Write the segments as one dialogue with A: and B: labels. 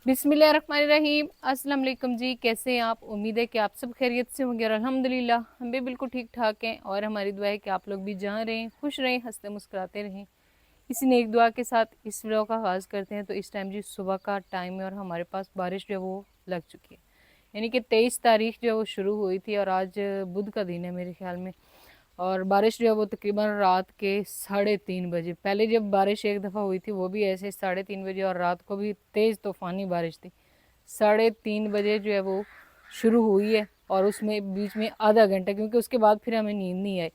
A: बिस्मिल्लाहिर्रहमानिर्रहीम। अस्सलाम वालेकुम जी, कैसे हैं आप? उम्मीद है कि आप सब खैरियत से होंगे और अल्हम्दुलिल्लाह हम भी बिल्कुल ठीक ठाक हैं। और हमारी दुआ है कि आप लोग भी जहाँ रहें खुश रहें, हंसते मुस्कुराते रहें। इसी नेक दुआ के साथ इस व्लॉग का आगाज़ करते हैं। तो इस टाइम जी सुबह का टाइम है और हमारे पास बारिश जो है वो लग चुकी है। यानी कि 23 तारीख जो है वो शुरू हुई थी और आज बुध का दिन है मेरे ख्याल में। और बारिश जो है वो तकरीबन रात के 3:30 बजे, पहले जब बारिश एक दफ़ा हुई थी वो भी ऐसे 3:30 बजे और रात को भी तेज़ तूफ़ानी बारिश थी। 3:30 बजे जो है वो शुरू हुई है और उसमें बीच में आधा घंटा, क्योंकि उसके बाद फिर हमें नींद नहीं आई,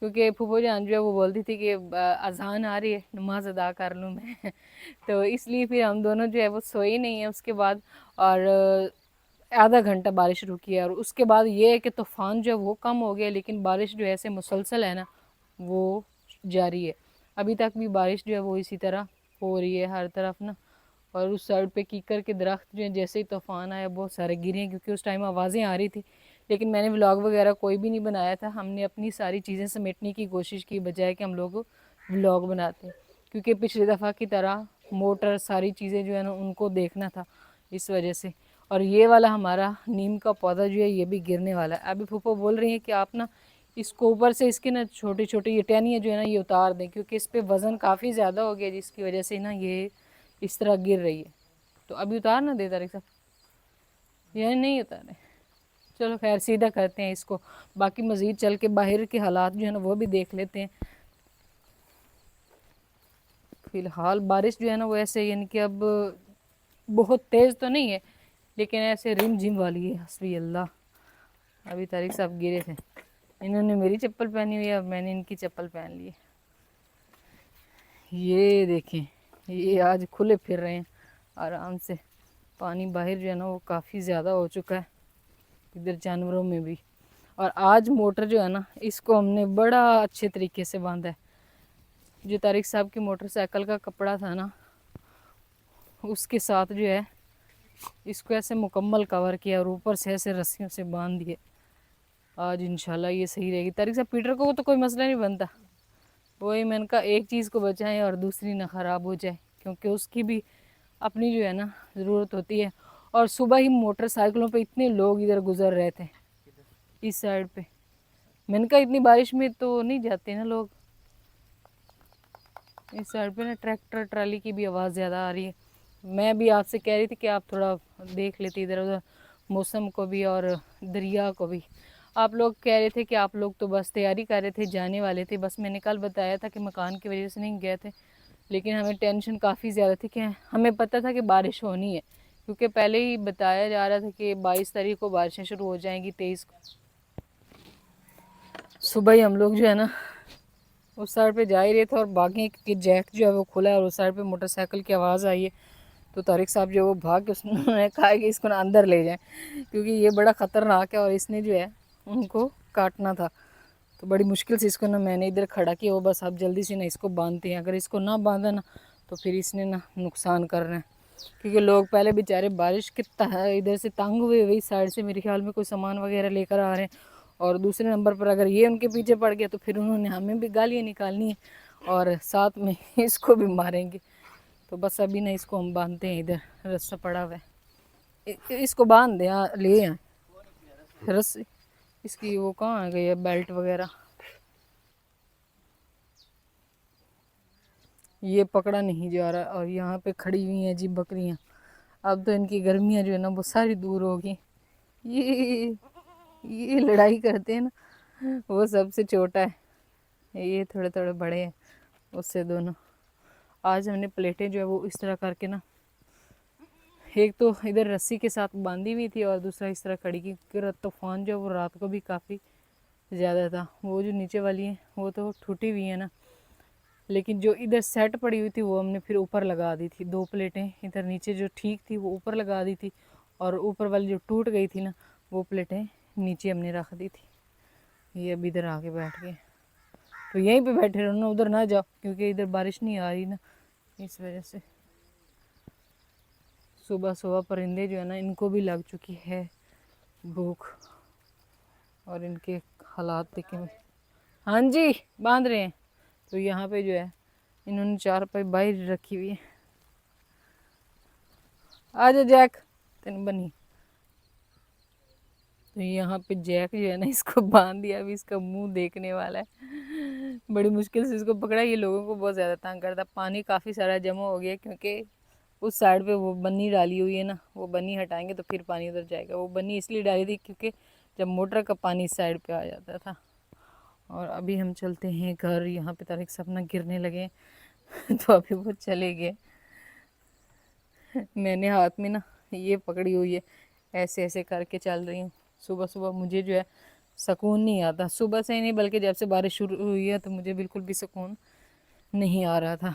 A: क्योंकि फूफो जान जो है वो बोलती थी कि अजान आ रही है, नमाज अदा कर लूँ मैं तो इसलिए फिर हम दोनों जो है वो सोए नहीं है उसके बाद। और आधा घंटा बारिश रुकी है और उसके बाद ये है कि तूफ़ान जो है वो कम हो गया, लेकिन बारिश जो है ऐसे मुसलसल है ना वो जारी है। अभी तक भी बारिश जो है वो इसी तरह हो रही है हर तरफ ना। और उस साइड पे कीकर के दरख्त जो हैं जैसे ही तूफ़ान आया बहुत सारे गिरे हैं, क्योंकि उस टाइम आवाज़ें आ रही थी। लेकिन मैंने व्लॉग वगैरह कोई भी नहीं बनाया था, हमने अपनी सारी चीज़ें समेटने की कोशिश की बजाय कि हम लोग व्लॉग बनाते, क्योंकि पिछली दफ़ा की तरह मोटर सारी चीज़ें जो है ना उनको देखना था इस वजह से। और ये वाला हमारा नीम का पौधा जो है ये भी गिरने वाला है। अभी फूफो बोल रही है कि आप ना इसको ऊपर से इसके ना छोटी छोटी ये टहनियाँ जो है ना ये उतार दें, क्योंकि इस पर वज़न काफ़ी ज़्यादा हो गया जिसकी वजह से ना ये इस तरह गिर रही है। तो अभी उतार ना दे तारिक साहब, ये नहीं उतारे। चलो खैर सीधा करते हैं इसको, बाकी मज़ीद चल के बाहर के हालात जो है ना वो भी देख लेते हैं। फ़िलहाल बारिश जो है ना वो ऐसे यानी कि अब बहुत तेज़ तो नहीं है, लेकिन ऐसे रिम झिम वाली है। हस्बी अल्लाह। अभी तारिक साहब गिरे थे, इन्होंने मेरी चप्पल पहनी हुई है, अब मैंने इनकी चप्पल पहन ली है। ये देखें, ये आज खुले फिर रहे हैं आराम से। पानी बाहर जो है ना वो काफ़ी ज़्यादा हो चुका है इधर जानवरों में भी। और आज मोटर जो है ना इसको हमने बड़ा अच्छे तरीके से बांधा है। जो तारिक साहब की मोटरसाइकिल का कपड़ा था ना उसके साथ जो है इसको ऐसे मुकम्मल कवर किया और ऊपर से ऐसे रस्सियों से बांध दिए। आज इंशाल्लाह ये सही रहेगी। तारिक साहब पीटर को तो कोई मसला नहीं बनता, वही मैंने कहा एक चीज़ को बचाएं और दूसरी ना ख़राब हो जाए, क्योंकि उसकी भी अपनी जो है ना ज़रूरत होती है। और सुबह ही मोटरसाइकिलों पे इतने लोग इधर गुजर रहे थे इस साइड पे, मैंने कहा इतनी बारिश में तो नहीं जाते ना लोग। इस साइड पे ना ट्रैक्टर ट्राली की भी आवाज़ ज़्यादा आ रही है। मैं भी आपसे कह रही थी कि आप थोड़ा देख लेते इधर उधर मौसम को भी और दरिया को भी। आप लोग कह रहे थे कि आप लोग तो बस तैयारी कर रहे थे, जाने वाले थे। बस मैंने कल बताया था कि मकान की वजह से नहीं गए थे, लेकिन हमें टेंशन काफ़ी ज़्यादा थी कि हमें पता था कि बारिश होनी है, क्योंकि पहले ही बताया जा रहा था कि 22 तारीख को बारिशें शुरू हो जाएंगी, 23 को। सुबह ही हम लोग जो है ना उस साइड पे जा ही रहे थे और बाकी की जैक जो है वो खुला है और उस साइड पे मोटरसाइकिल की आवाज़ आई है। तो तारिक साहब जो है वो भाग के उसने कहा कि इसको ना अंदर ले जाएं, क्योंकि ये बड़ा ख़तरनाक है और इसने जो है उनको काटना था। तो बड़ी मुश्किल से इसको ना मैंने इधर खड़ा किया, वो बस आप जल्दी से ना इसको बांधते हैं। अगर इसको ना बांधा ना तो फिर इसने ना नुकसान करना है, क्योंकि लोग पहले बेचारे बारिश के इधर से तंग हुए हुए इस साइड से मेरे ख्याल में कोई सामान वगैरह लेकर आ रहे हैं। और दूसरे नंबर पर अगर ये उनके पीछे पड़ गया तो फिर उन्होंने हमें भी गालियाँ निकालनी है और साथ में इसको भी मारेंगे। तो बस अभी ना इसको हम बांधते हैं, इधर रस्सा पड़ा हुआ है, इसको बांध दे। ले आए रस्सी, इसकी वो कहाँ आ गई है बेल्ट वगैरह। ये पकड़ा नहीं जा रहा और यहाँ पे खड़ी हुई हैं जी बकरियाँ। अब तो इनकी गर्मियाँ जो है ना वो सारी दूर होगी। ये ये लड़ाई करते हैं ना, वो सबसे छोटा है, ये थोड़े थोड़े बड़े हैं उससे दोनों। आज हमने प्लेटें जो है वो इस तरह करके ना, एक तो इधर रस्सी के साथ बांधी हुई थी और दूसरा इस तरह खड़ी की। तूफान जो वो रात को भी काफ़ी ज़्यादा था। वो जो नीचे वाली है वो तो टूटी हुई है ना, लेकिन जो इधर सेट पड़ी हुई थी वो हमने फिर ऊपर लगा दी थी। 2 प्लेटें इधर नीचे जो ठीक थी वो ऊपर लगा दी थी और ऊपर वाली जो टूट गई थी ना वो प्लेटें नीचे हमने रख दी थी। ये अभी इधर आके बैठ गए, तो यहीं पे बैठे रहो ना, उधर ना जाओ, क्योंकि इधर बारिश नहीं आ रही ना इस वजह से। सुबह सुबह परिंदे जो है ना इनको भी लग चुकी है भूख और इनके हालात देखे। हाँ जी बांध रहे हैं। तो यहाँ पे जो है इन्होंने 4 पाई बाहर रखी हुई है। आ जा जैक, तेन बनी। तो यहाँ पे जैक जो है ना, इसको बांध दिया, अभी इसका मुंह देखने वाला है। बड़ी मुश्किल से इसको पकड़ा। ये लोगों को बहुत ज़्यादा तंग करता। पानी काफ़ी सारा जमा हो गया क्योंकि उस साइड पे वो बन्नी डाली हुई है ना, वो बन्नी हटाएंगे तो फिर पानी उधर जाएगा। वो बन्नी इसलिए डाली थी क्योंकि जब मोटर का पानी इस साइड पे आ जाता था। और अभी हम चलते हैं घर। यहाँ पे तारिक साहब ना गिरने लगे तो अभी वो चले गए। मैंने हाथ में ना ये पकड़ी हुई है, ऐसे ऐसे करके चल रही हूँ। सुबह सुबह मुझे जो है सुकून नहीं आता, सुबह से ही नहीं बल्कि जब से बारिश शुरू हुई है तो मुझे बिल्कुल भी सुकून नहीं आ रहा था।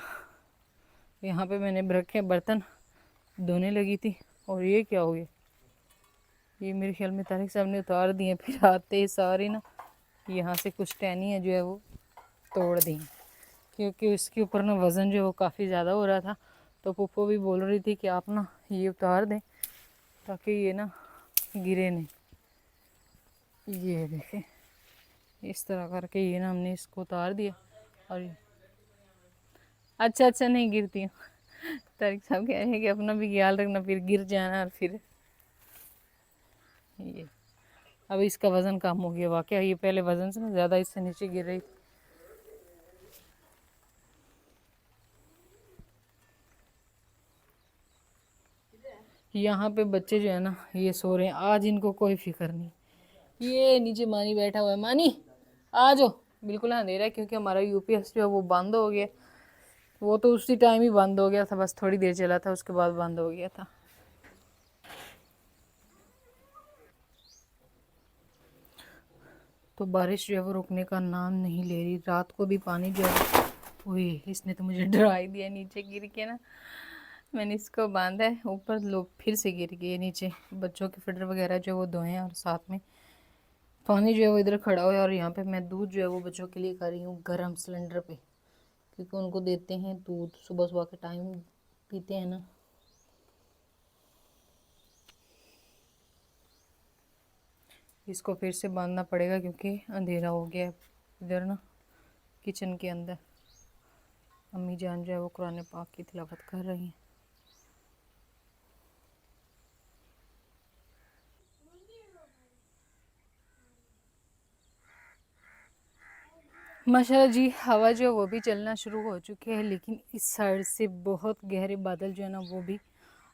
A: यहाँ पे मैंने रखे बर्तन धोने लगी थी और ये क्या हो गया, ये मेरे ख्याल में तारिक साहब ने उतार दिए। फिर आते ही सारी ना यहाँ से कुछ टहनियाँ जो है वो तोड़ दी, क्योंकि उसके ऊपर ना वज़न जो है वो काफ़ी ज़्यादा हो रहा था। तो पुप्पो भी बोल रही थी कि आप ना ये उतार दें ताकि ये ना गिरे नहीं। ये देखें, इस तरह करके ये ना हमने इसको उतार दिया। और अच्छा अच्छा नहीं गिरती हूँ। तारिक साहब कह रहे हैं कि अपना भी ख्याल रखना, फिर गिर जाना। और फिर ये अब इसका वज़न कम हो गया वाकई, ये पहले वज़न से ना ज़्यादा इससे नीचे गिर रही थी। यहाँ पे बच्चे जो है ना ये सो रहे हैं, आज इनको कोई फिक्र नहीं। ये नीचे मानी बैठा हुआ है, मानी आ जाओ। बिल्कुल अंधेरा है क्योंकि हमारा यूपीएस जो है वो बंद हो गया। वो तो उसी टाइम ही बंद हो गया था, बस थोड़ी देर चला था उसके बाद बंद हो गया था। तो बारिश जो है वो रुकने का नाम नहीं ले रही। रात को भी पानी जो है, ओए इसने तो मुझे डरा ही दिया नीचे गिर के ना। मैंने इसको बांधा है ऊपर, लोग फिर से गिर गए नीचे। बच्चों के फिल्टर वगैरह जो है वो धोए हैं और साथ में पानी जो है वो इधर खड़ा हुआ है। और यहाँ पे मैं दूध जो है वो बच्चों के लिए कर रही हूँ गर्म सिलेंडर पे, क्योंकि उनको देते हैं दूध सुबह सुबह के टाइम पीते हैं ना। इसको फिर से बांधना पड़ेगा क्योंकि अंधेरा हो गया है। इधर ना किचन के अंदर अम्मी जान जो है वो कुरान पाक की तिलावत कर रही हैं। माशाल्लाह जी, हवा जो है वो भी चलना शुरू हो चुकी है, लेकिन इस साइड से बहुत गहरे बादल जो है ना वो भी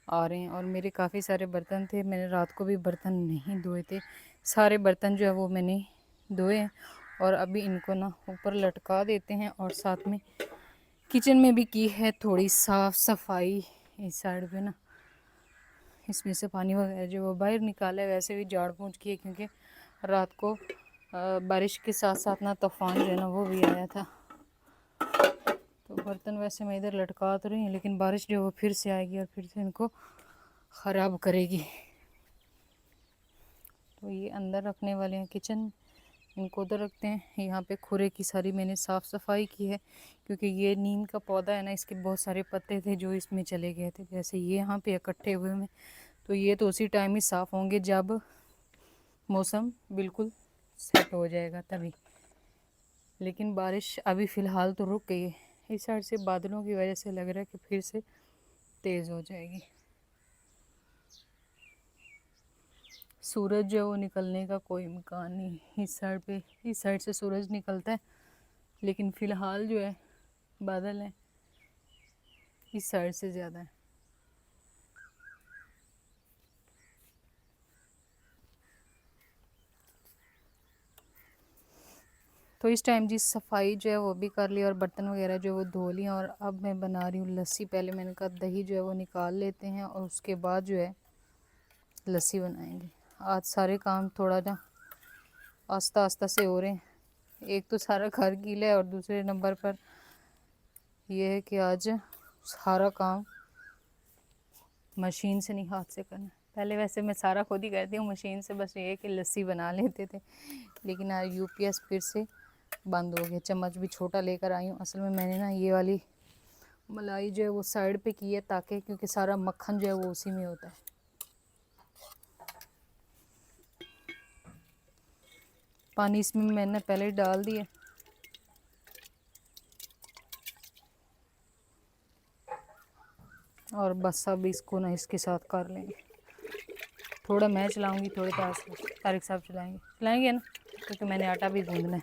A: आ रहे हैं। और मेरे काफ़ी सारे बर्तन थे, मैंने रात को भी बर्तन नहीं धोए थे। सारे बर्तन जो है वो मैंने धोए हैं और अभी इनको ना ऊपर लटका देते हैं। और साथ में किचन में भी की है थोड़ी साफ़ सफाई। इस साइड पे ना इसमें से पानी वगैरह जो वो बाहर निकाला है, वैसे भी झाड़ पोंछ की है क्योंकि रात को बारिश के साथ साथ ना तूफान जो है ना वो भी आया था। तो बर्तन वैसे मैं इधर लटका तो रही हूँ, लेकिन बारिश जो है वो फिर से आएगी और फिर से इनको ख़राब करेगी। तो ये अंदर रखने वाले हैं, किचन इनको उधर रखते हैं। यहाँ पे खुरे की सारी मैंने साफ़ सफाई की है क्योंकि ये नीम का पौधा है ना, इसके बहुत सारे पत्ते थे जो इसमें चले गए थे, जैसे ये यहाँ पे इकट्ठे हुए हैं। तो ये तो उसी टाइम ही साफ़ होंगे जब मौसम बिल्कुल सेट हो जाएगा तभी। लेकिन बारिश अभी फ़िलहाल तो रुक गई है। इस साइड से बादलों की वजह से लग रहा है कि फिर से तेज़ हो जाएगी। सूरज जो है वो निकलने का कोई इम्कान नहीं। इस साइड से सूरज निकलता है, लेकिन फ़िलहाल जो है बादल है इस साइड से ज़्यादा है। तो इस टाइम जी सफाई जो है वो भी कर ली और बर्तन वगैरह जो है वो धो लिए। और अब मैं बना रही हूँ लस्सी। पहले मैंने कहा दही जो है वो निकाल लेते हैं और उसके बाद जो है लस्सी बनाएंगे। आज सारे काम थोड़ा ना आस्ता आस्ता से हो रहे हैं। एक तो सारा घर गीला है और दूसरे नंबर पर यह है कि आज सारा काम मशीन से नहीं हाथ से करना। पहले वैसे मैं सारा खुद ही करती हूँ मशीन से, बस ये है कि लस्सी बना लेते थे। लेकिन आज यूपीएस फिर से बंद हो गया। चम्मच भी छोटा लेकर आई हूँ। असल में मैंने ना ये वाली मलाई जो है वो साइड पे की है ताकि, क्योंकि सारा मक्खन जो है वो उसी में होता है। पानी इसमें मैंने पहले ही डाल दिया। और बस अब इसको ना इसके साथ कर लेंगे। थोड़ा मैं चलाऊंगी, थोड़े तारिक साहब चलाएंगे ना, क्योंकि मैंने आटा भी गूंदना है।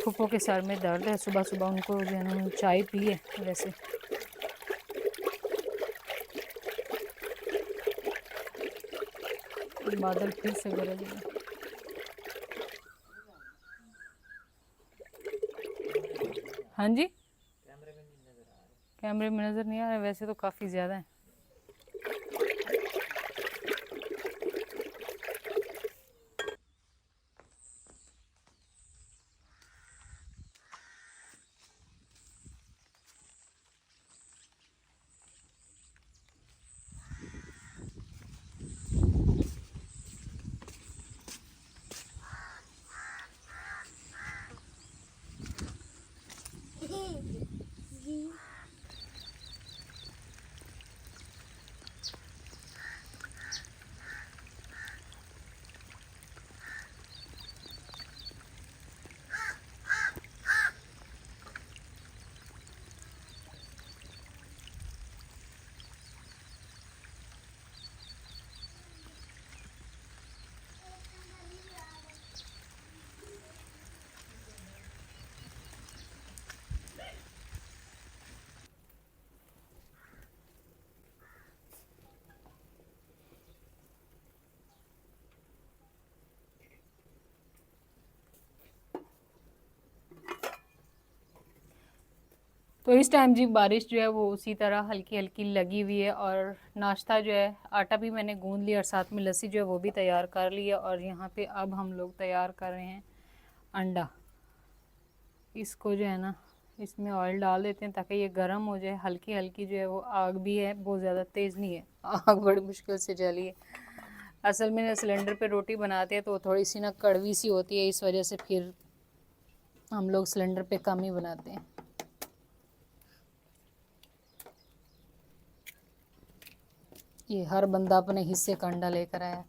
A: फूफो के सर में दर्द है, सुबह सुबह उनको जो है ना चाय पी है वैसे। बादल फिर से गरज गए। हाँ जी, कैमरे में नज़र नहीं आ रहा, वैसे तो काफ़ी ज़्यादा है। तो इस टाइम जी बारिश जो है वो उसी तरह हल्की हल्की लगी हुई है, और नाश्ता जो है आटा भी मैंने गूंद लिया और साथ में लस्सी जो है वो भी तैयार कर ली है। और यहाँ पे अब हम लोग तैयार कर रहे हैं अंडा। इसको जो है ना इसमें ऑयल डाल देते हैं ताकि ये गर्म हो जाए। हल्की हल्की जो है वो आग भी है, बहुत ज़्यादा तेज़ नहीं है, आग बड़ी मुश्किल से जली है। असल में ना सिलेंडर पे रोटी बनाते हैं तो थोड़ी सी ना कड़वी सी होती है, इस वजह से फिर हम लोग सिलेंडर पे कम ही बनाते हैं। ये हर बंदा अपने हिस्से का अंडा लेकर आया।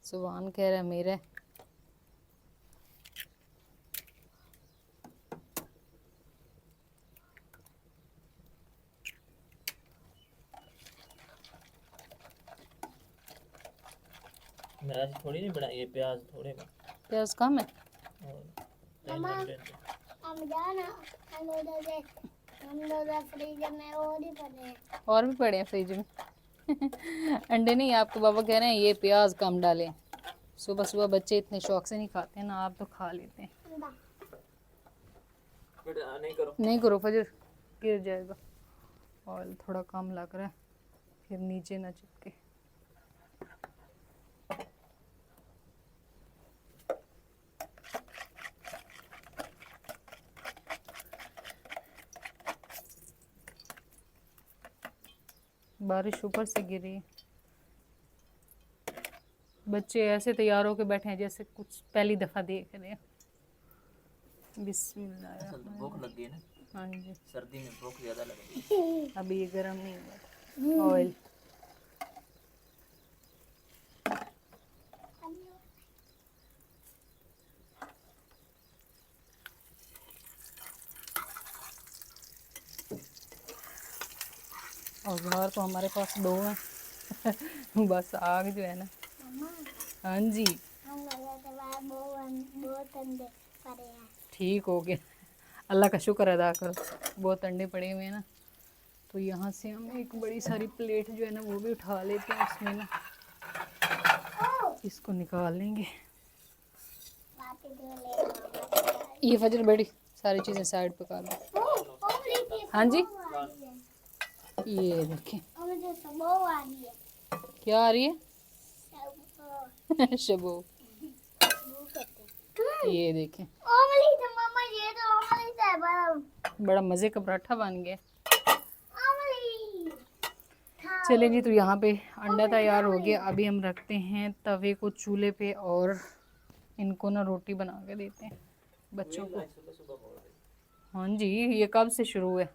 A: सुभान कह रहा है मेरे।
B: मिर्च थोड़ी नहीं बनाई है, प्याज थोड़े में,
A: प्याज कम है।
C: मम्मा हम जाना हम उधर फ्रीज में और ही पड़े हैं।
A: और भी पड़े हैं फ्रिज में। अंडे नहीं, आपके पापा कह रहे हैं ये प्याज कम डालें। सुबह सुबह बच्चे इतने शौक से नहीं खाते हैं ना, आप तो खा लेते हैं। नहीं करो फजर, गिर जाएगा। ऑयल थोड़ा कम लग रहा है, फिर नीचे ना चिपके। बारिश ऊपर से गिरी है। बच्चे ऐसे तैयार होके बैठे हैं जैसे कुछ पहली दफ़ा देख रहे हैं। बिस्मिल्लाह।
B: भूख लग गई ना।
A: हाँ जी,
B: सर्दी में भूख ज़्यादा लगती है।
A: अभी ये गर्म नहीं हुआ ऑयल। और घर तो हमारे पास दो हैं। बस आग जो है ना। हाँ जी,
C: हम लोगों के पास बहुत अंडे पड़े हैं।
A: ठीक हो गया, अल्लाह का शुक्र अदा करो, बहुत अंडे पड़े हुए हैं ना। तो यहाँ से हम एक बड़ी सारी प्लेट जो है ना वो भी उठा लेते हैं, उसमें ना इसको निकाल लेंगे। ये फजर बड़ी सारी चीज़ें साइड पे कर दो। हाँ जी, ये देखें क्या आ रही है। शबो, ये देखें
C: ये तो
A: बड़ा मज़े का पराठा बन गया। चलिए जी, तो यहाँ पे अंडा तैयार हो गया। अभी हम रखते हैं तवे को चूल्हे पे और इनको ना रोटी बना के देते हैं बच्चों को। हाँ जी, ये कब से शुरू है।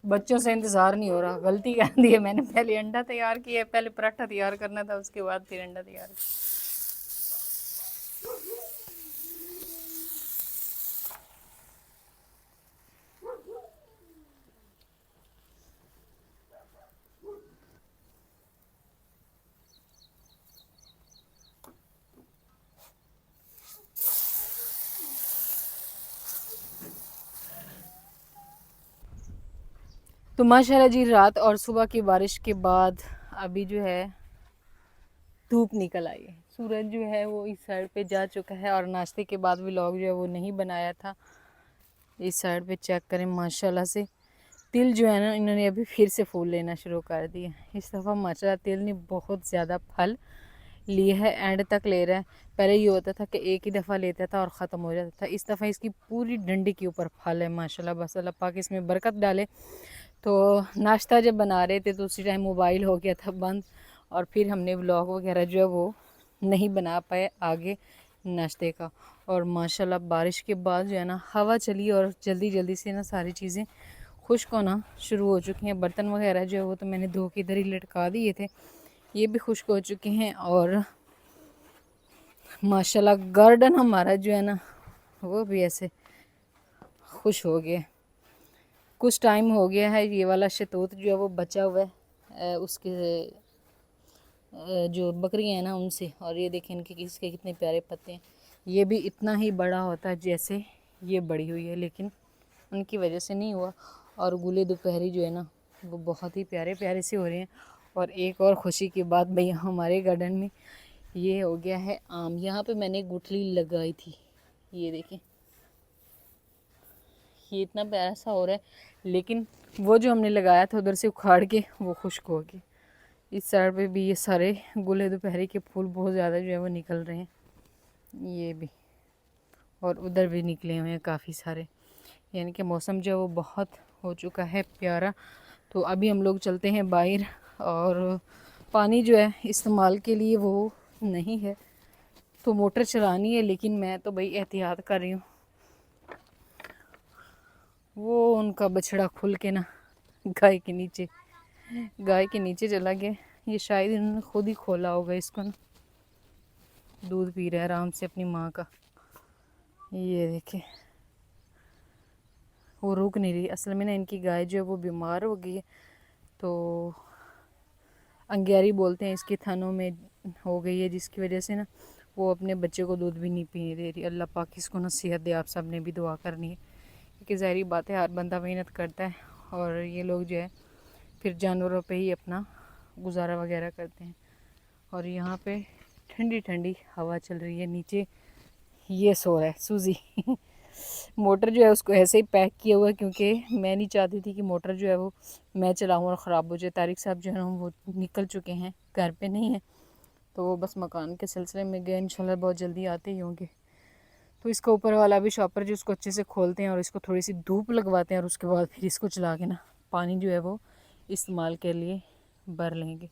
A: बच्चों से इंतज़ार नहीं हो रहा, गलती कर दी है मैंने। पहले अंडा तैयार किया, पहले पराठा तैयार करना था, उसके बाद फिर अंडा तैयार किया। तो माशाल्लाह जी रात और सुबह की बारिश के बाद अभी जो है धूप निकल आई है, सूरज जो है वो इस साइड पे जा चुका है। और नाश्ते के बाद व्लॉग जो है वो नहीं बनाया था। इस साइड पे चेक करें माशाल्लाह से तिल जो है ना इन्होंने अभी फिर से फूल लेना शुरू कर दिया। इस दफ़ा माशाल्लाह तिल ने बहुत ज़्यादा फल लिए है, एंड तक ले रहा है। पहले ये होता था कि एक ही दफ़ा लेता था और ख़त्म हो जाता था, इस दफ़ा इसकी पूरी डंडी के ऊपर फल है माशाल्लाह। बस अल्लाह पाक इसमें बरकत डाले। तो नाश्ता जब बना रहे थे तो उसी टाइम मोबाइल हो गया था बंद, और फिर हमने व्लॉग वगैरह जो है वो नहीं बना पाए आगे नाश्ते का। और माशाल्लाह बारिश के बाद जो है ना हवा चली और जल्दी जल्दी से ना सारी चीज़ें खुश्क होना शुरू हो चुकी हैं। बर्तन वगैरह जो है वो तो मैंने धो के इधर ही लटका दिए थे, ये भी खुश्क हो चुके हैं। और माशाल्लाह गार्डन हमारा जो है ना वो भी ऐसे खुश हो गया। कुछ टाइम हो गया है ये वाला शतूत जो है वो बचा हुआ है उसके जो बकरियां हैं ना उनसे। और ये देखें इनके किसके कितने प्यारे पत्ते हैं। ये भी इतना ही बड़ा होता है जैसे ये बड़ी हुई है, लेकिन उनकी वजह से नहीं हुआ। और गुले दोपहरी जो है ना वो बहुत ही प्यारे प्यारे से हो रहे हैं। और एक और खुशी की बात भैया हमारे गार्डन में ये हो गया है आम। यहाँ पे मैंने गुठली लगाई थी, ये देखें ये इतना प्यारा सा हो रहा है, लेकिन वो जो हमने लगाया था उधर से उखाड़ के वो खुश्क हो गया। इस साइड पे भी ये सारे गुले दोपहरी के फूल बहुत ज़्यादा जो है वो निकल रहे हैं, ये भी और उधर भी निकले हुए हैं काफ़ी सारे। यानी कि मौसम जो है वो बहुत हो चुका है प्यारा। तो अभी हम लोग चलते हैं बाहर, और पानी जो है इस्तेमाल के लिए वो नहीं है तो मोटर चलानी है, लेकिन मैं तो भाई एहतियात कर रही हूँ। वो उनका बछड़ा खुल के ना गाय के नीचे चला गया। ये शायद इन्होंने खुद ही खोला होगा इसको ना, दूध पी रहा है आराम से अपनी माँ का। ये देखे वो रुक नहीं रही। असल में ना इनकी गाय जो है वो बीमार हो गई है, तो अंगियारी बोलते हैं इसके थनों में हो गई है, जिसकी वजह से ना वो अपने बच्चे को दूध भी नहीं पीने दे रही। अल्लाह पाक इसको ना सेहत दे, आप सब ने भी दुआ करनी है, क्योंकि ज़ाहिर बात है हर बंदा मेहनत करता है और ये लोग जो है फिर जानवरों पे ही अपना गुजारा वगैरह करते हैं। और यहाँ पे ठंडी ठंडी हवा चल रही है। नीचे ये सो रहा है सूजी मोटर जो है उसको ऐसे ही पैक किया हुआ है, क्योंकि मैं नहीं चाहती थी कि मोटर जो है वो मैं चलाऊँ और ख़राब हो जाए। तारिक साहब जो है ना वो निकल चुके हैं, घर पे नहीं है, तो वो बस मकान के सिलसिले में गए, इंशाल्लाह बहुत जल्दी आते ही होंगे। तो इसका ऊपर वाला भी शॉपर जो उसको अच्छे से खोलते हैं और इसको थोड़ी सी धूप लगवाते हैं, और उसके बाद फिर इसको चला के ना पानी जो है वो इस्तेमाल के लिए भर लेंगे।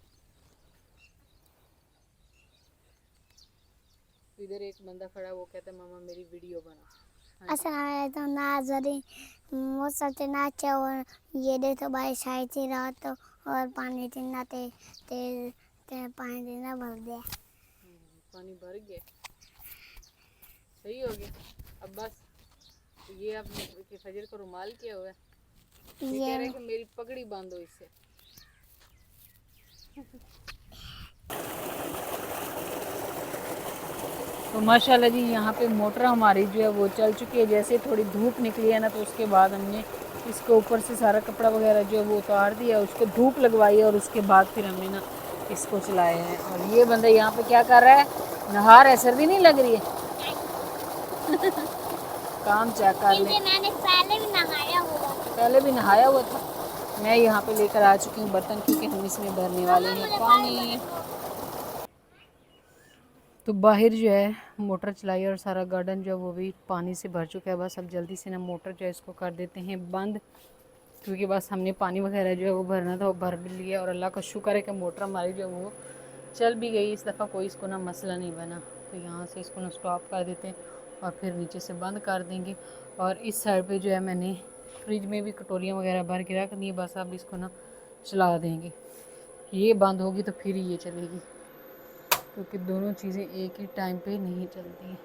A: इधर एक बंदा खड़ा, वो कहता है मामा मेरी वीडियो बना।
C: असं तो नाजरी वो सचे नाचे और ये दे तो भाई शायद ही रात और पानी देना ते पानी देना भर दिया।
A: पानी भर गया, सही हो गया। अब बस ये आपने कि फजर को रुमाल किया हुआ है, ये कह रहे हैं कि मेरी पगड़ी बांधो इससे। तो माशाल्लाह जी यहाँ पे मोटर हमारी जो है वो चल चुकी है। जैसे थोड़ी धूप निकली है ना तो उसके बाद हमने इसके ऊपर से सारा कपड़ा वगैरह जो है वो उतार दिया, उसको धूप लगवाई और उसके बाद फिर हमने ना इसको चलाया है। और ये बंदा यहाँ पे क्या कर रहा है, नहा रहा है, सर्दी नहीं लग रही है काम चेक कर ले।
C: मैंने
A: पहले भी नहाया हुआ था। मैं यहाँ पे लेकर आ चुकी हूँ बर्तन, क्योंकि हम इसमें भरने वाले हैं पानी। तो बाहर जो है मोटर चलाई और सारा गार्डन जो है वो भी पानी से भर चुका है। बस अब जल्दी से ना मोटर जो है इसको कर देते हैं बंद, क्योंकि बस हमने पानी वगैरह जो है वो भरना था वो भर भी लिया। और अल्लाह का शुक्र है कि मोटर हमारी जो है वो चल भी गई। इस दफ़ा कोई इसको ना मसला नहीं बना। तो यहाँ से इसको ना स्टॉप कर देते हैं और फिर नीचे से बंद कर देंगे। और इस साइड पे जो है मैंने फ्रिज में भी कटोरियाँ वगैरह भर के रख दी, बस अब इसको ना चला देंगे। ये बंद होगी तो फिर ये चलेगी, क्योंकि दोनों चीज़ें एक ही टाइम पे नहीं चलती हैं।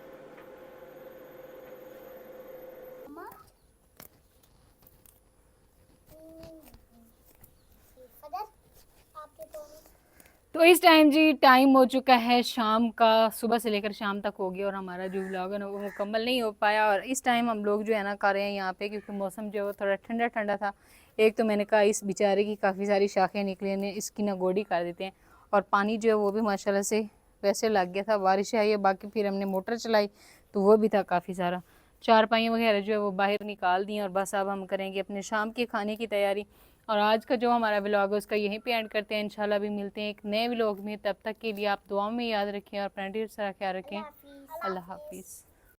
A: तो इस टाइम जी टाइम हो चुका है शाम का, सुबह से लेकर शाम तक हो गया और हमारा जो व्लॉग है ना वो मुकम्मल नहीं हो पाया। और इस टाइम हम लोग जो है ना कर रहे हैं यहाँ पे, क्योंकि मौसम जो है वो थोड़ा ठंडा ठंडा था। एक तो मैंने कहा इस बेचारे की काफ़ी सारी शाखें निकली ने, इसकी ना गोडी कर देते हैं। और पानी जो है वो भी माशाल्लाह से वैसे लग गया था, बारिश आई है। बाकी फिर हमने मोटर चलाई तो वो भी था काफ़ी सारा। चारपाई वगैरह जो है वो बाहर निकाल दी और बस अब हम करेंगे अपने शाम के खाने की तैयारी। और आज का जो हमारा व्लॉग है उसका यहीं पे एंड करते हैं। इंशाल्लाह भी मिलते हैं एक नए व्लॉग में, तब तक के लिए आप दुआ में याद रखें और अपना ढेर सारा ख्याल रखें। अल्लाह हाफिज़।